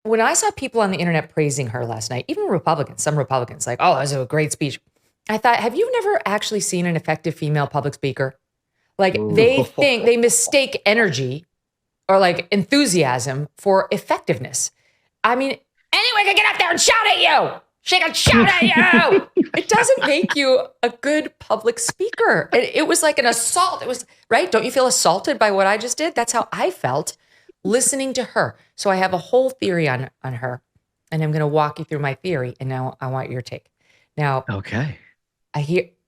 when I saw people on the internet praising her last night, even Republicans, some Republicans, like, oh, that was a great speech. I thought, have you never actually seen an effective female public speaker? Like they mistake energy or like enthusiasm for effectiveness. I mean, anyone can get up there and shout at you. She can shout at you. It doesn't make you a good public speaker. It was like an assault. It was, right? Don't you feel assaulted by what I just did? That's how I felt listening to her. So I have a whole theory on her, and I'm going to walk you through my theory. And now I want your take. Now, okay.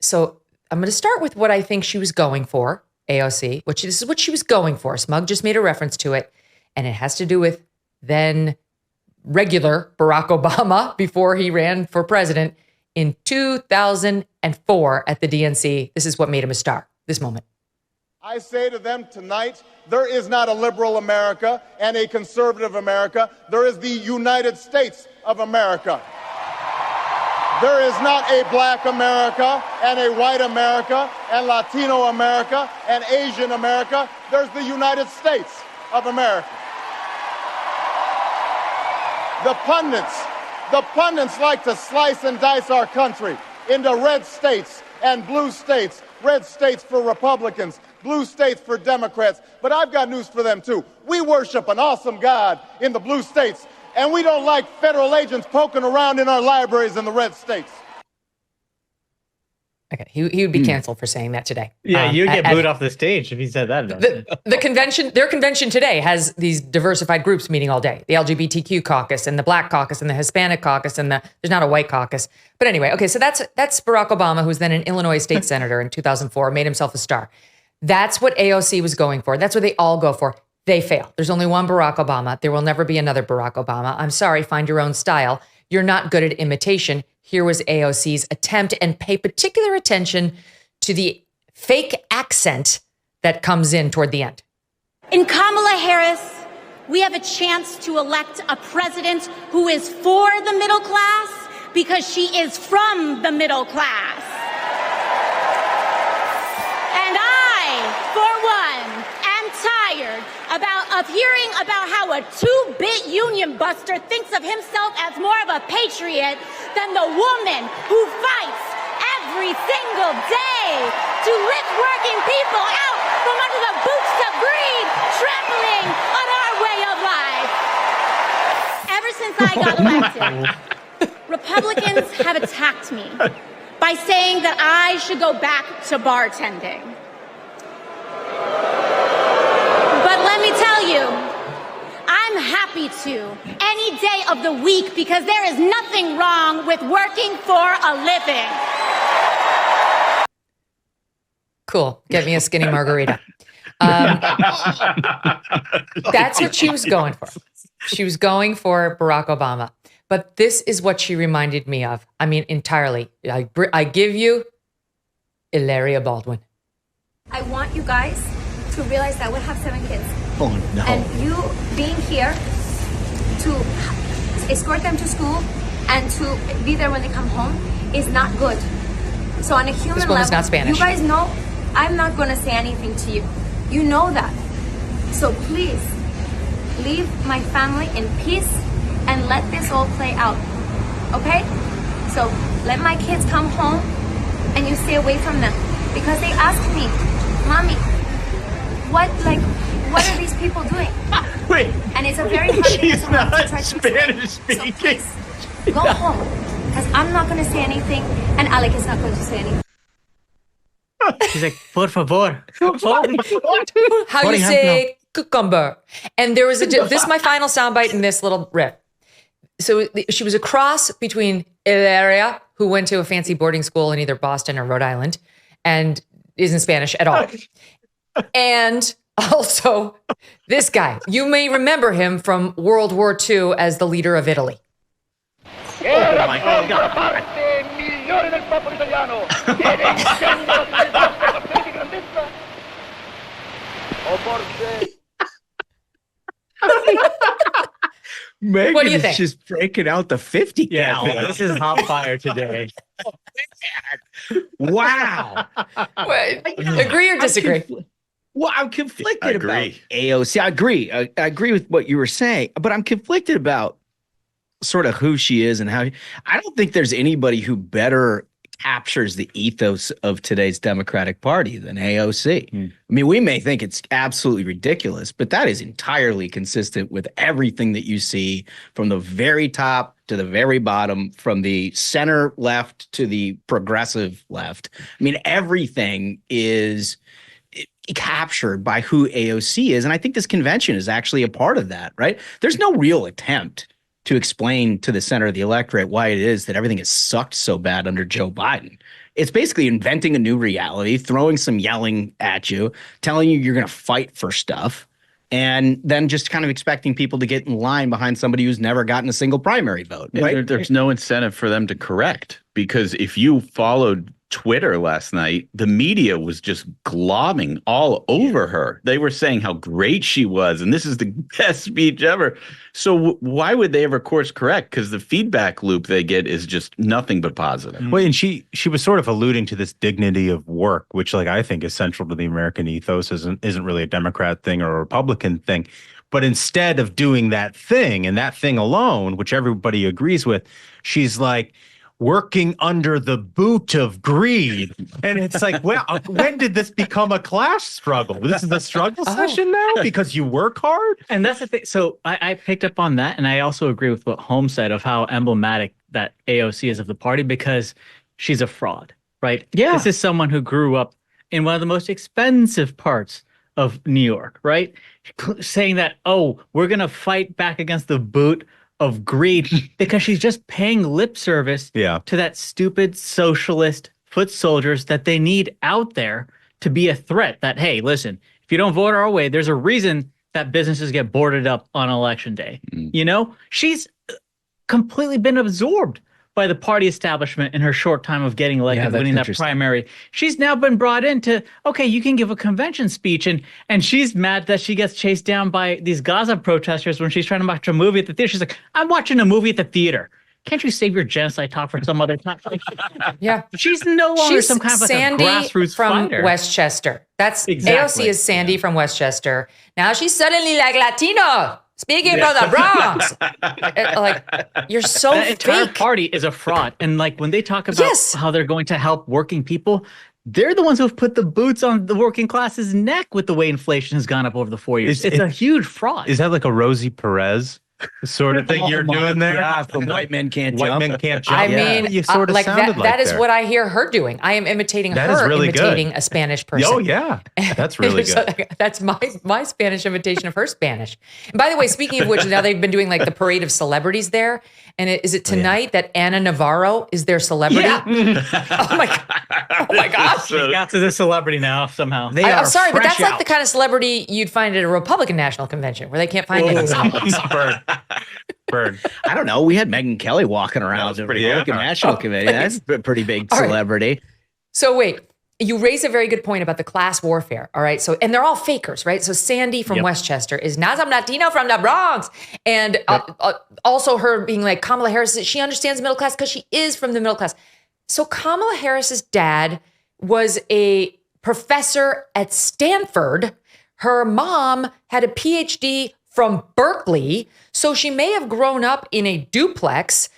So I'm going to start with what I think she was going for, AOC, which this is what she was going for. Smug just made a reference to it, and it has to do with then regular Barack Obama before he ran for president in 2004 at the DNC. This is what made him a star, this moment. I say to them tonight, there is not a liberal America and a conservative America. There is the United States of America. There is not a black America and a white America and Latino America and Asian America. There's the United States of America. The pundits like to slice and dice our country into red states and blue states, red states for Republicans, blue states for Democrats. But I've got news for them, too. We worship an awesome God in the blue states, and we don't like federal agents poking around in our libraries in the red states. Okay, he would be canceled for saying that today. Yeah, you'd get booed off the stage if he said that. The convention, their convention today has these diversified groups meeting all day. The LGBTQ caucus and the Black caucus and the Hispanic caucus and there's not a white caucus. But anyway, okay, so that's Barack Obama, who was then an Illinois state senator in 2004, made himself a star. That's what AOC was going for. That's what they all go for. They fail. There's only one Barack Obama. There will never be another Barack Obama. I'm sorry, find your own style. You're not good at imitation. Here was AOC's attempt, and pay particular attention to the fake accent that comes in toward the end. In Kamala Harris, we have a chance to elect a president who is for the middle class because she is from the middle class. And I, for one, am tired of hearing about how a two-bit union buster thinks of himself as more of a patriot than the woman who fights every single day to lift working people out from under the boots of greed, trampling on our way of life. Ever since I got elected, Republicans have attacked me by saying that I should go back to bartending. But let me tell you, I'm happy to any day of the week because there is nothing wrong with working for a living. Cool. Get me a skinny margarita. That's what she was going for. She was going for Barack Obama. But this is what she reminded me of. I mean, entirely. I give you Hilaria Baldwin. I want you guys to realize that we have 7 kids. Oh, no. And you being here to escort them to school and to be there when they come home is not good. So on a human level, not Spanish. You guys know I'm not going to say anything to you. You know that. So please, leave my family in peace and let this all play out. Okay? So let my kids come home and you stay away from them. Because they asked me, Mommy, what are these people doing? Wait. And it's a very hard thing She's not Spanish speaking. So please, go home. Because I'm not going to say anything and Alec is not going to say anything. She's like, por favor. How you say cucumber. And there was this is my final soundbite in this little riff. So she was a cross between Hilaria, who went to a fancy boarding school in either Boston or Rhode Island and isn't Spanish at all. And also this guy. You may remember him from World War II as the leader of Italy. Oh my God. Megyn What do you think? is just breaking out the 50 Yeah, gallon. this is hot fire today. Wow. Agree or disagree? I'm conflicted about AOC. I agree. I agree with what you were saying, but I'm conflicted about sort of who she is and how I don't think there's anybody who better captures the ethos of today's Democratic Party than AOC. I mean, we may think it's absolutely ridiculous, but that is entirely consistent with everything that you see from the very top to the very bottom, from the center left to the progressive left. I mean, everything is captured by who AOC is. And I think this convention is actually a part of that, right? There's no real attempt to explain to the center of the electorate why it is that everything has sucked so bad under Joe Biden. It's basically inventing a new reality, throwing some yelling at you, telling you you're going to fight for stuff, and then just kind of expecting people to get in line behind somebody who's never gotten a single primary vote. Right? There's no incentive for them to correct, because if you followed Twitter last night, the media was just globbing all over her. They were saying how great she was, and this is the best speech ever. So why would they ever course correct? Because the feedback loop they get is just nothing but positive. Well, and she was sort of alluding to this dignity of work, which, like, I think is central to the American ethos. Isn't really a Democrat thing or a Republican thing. But instead of doing that thing and that thing alone, which everybody agrees with, she's like, working under the boot of greed. And it's like, well, when did this become a class struggle? This is a struggle session now because you work hard? And that's the thing. So I picked up on that. And I also agree with what Holmes said of how emblematic that AOC is of the party, because she's a fraud, right? Yeah. This is someone who grew up in one of the most expensive parts of New York, right? Saying that, oh, we're going to fight back against the boot of greed, because she's just paying lip service to that stupid socialist foot soldiers that they need out there to be a threat. That, hey, listen, if you don't vote our way, there's a reason that businesses get boarded up on election day. You know, she's completely been absorbed by the party establishment in her short time of getting elected, winning that primary. She's now been brought in to, okay, you can give a convention speech, and she's mad that she gets chased down by these Gaza protesters when she's trying to watch a movie at the theater. She's like, I'm watching a movie at the theater. Can't you save your genocide talk for some other time? Yeah. She's no longer some kind of like Sandy a grassroots from fighter. Westchester. That's Exactly. AOC is Sandy from Westchester. Now she's suddenly like Latino. Speaking from the Bronx. Like, you're so The entire fake. party is a fraud. And like when they talk about how they're going to help working people, they're the ones who have put the boots on the working class's neck with the way inflation has gone up over the 4 years. It's a huge fraud. Is that like a Rosie Perez sort of thing you're doing there? Yeah, from White Men Can't Jump. White Men Can't Jump. I mean, you sort of like sounded that, that is there. what I hear her doing. I am imitating That her is really imitating good. a Spanish person. Oh, yeah. That's really So good. that's my Spanish imitation of her Spanish. And by the way, speaking of which, now they've been doing like the parade of celebrities there. And is it tonight that Ana Navarro is their celebrity? Yeah. Oh my God. Oh my gosh. She got to the celebrity now somehow. I'm sorry, but that's like the kind of celebrity you'd find at a Republican National Convention where they can't find any celebrities. Bird. I don't know. We had Megyn Kelly walking around the Republican National Committee. That's a pretty big celebrity. So wait, you raise a very good point about the class warfare. All right. So, and they're all fakers, right? So Sandy from Westchester is Nazam Latino from the Bronx. And also her being like Kamala Harris, she understands middle class because she is from the middle class. So Kamala Harris's dad was a professor at Stanford. Her mom had a PhD from Berkeley. So she may have grown up in a duplex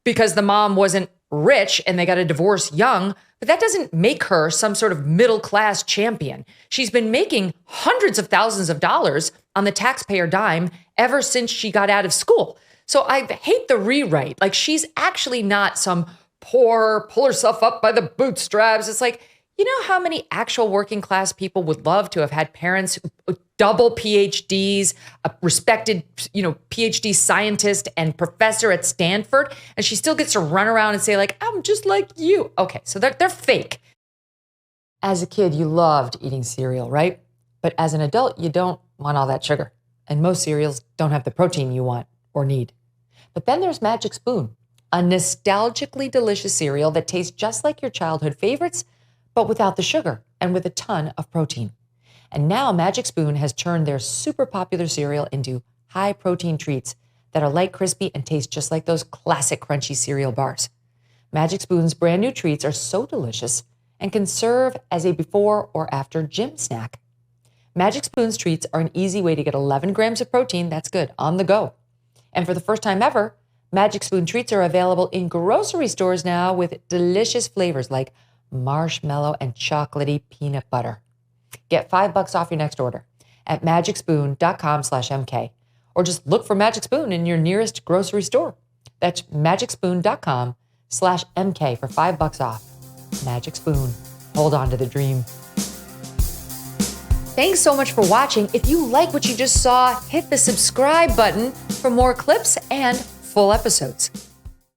because the mom wasn't rich and they got a divorce young, but that doesn't make her some sort of middle class champion. She's been making hundreds of thousands of dollars on the taxpayer dime ever since she got out of school. So I hate the rewrite. Like, she's actually not some poor, pull herself up by the bootstraps. It's like, you know how many actual working class people would love to have had parents double PhDs, a respected, PhD scientist and professor at Stanford, and she still gets to run around and say like, I'm just like you. Okay, so they're fake. As a kid, you loved eating cereal, right? But as an adult, you don't want all that sugar. And most cereals don't have the protein you want or need. But then there's Magic Spoon, a nostalgically delicious cereal that tastes just like your childhood favorites, but without the sugar and with a ton of protein. And now Magic Spoon has turned their super popular cereal into high protein treats that are light, crispy, and taste just like those classic crunchy cereal bars. Magic Spoon's brand new treats are so delicious and can serve as a before or after gym snack. Magic Spoon's treats are an easy way to get 11 grams of protein, that's good, on the go. And for the first time ever, Magic Spoon treats are available in grocery stores now with delicious flavors like marshmallow and chocolatey peanut butter. Get $5 off your next order at magicspoon.com/MK, or just look for Magic Spoon in your nearest grocery store. That's magicspoon.com/MK for $5 off. Magic Spoon. Hold on to the dream. Thanks so much for watching. If you like what you just saw, hit the subscribe button for more clips and full episodes.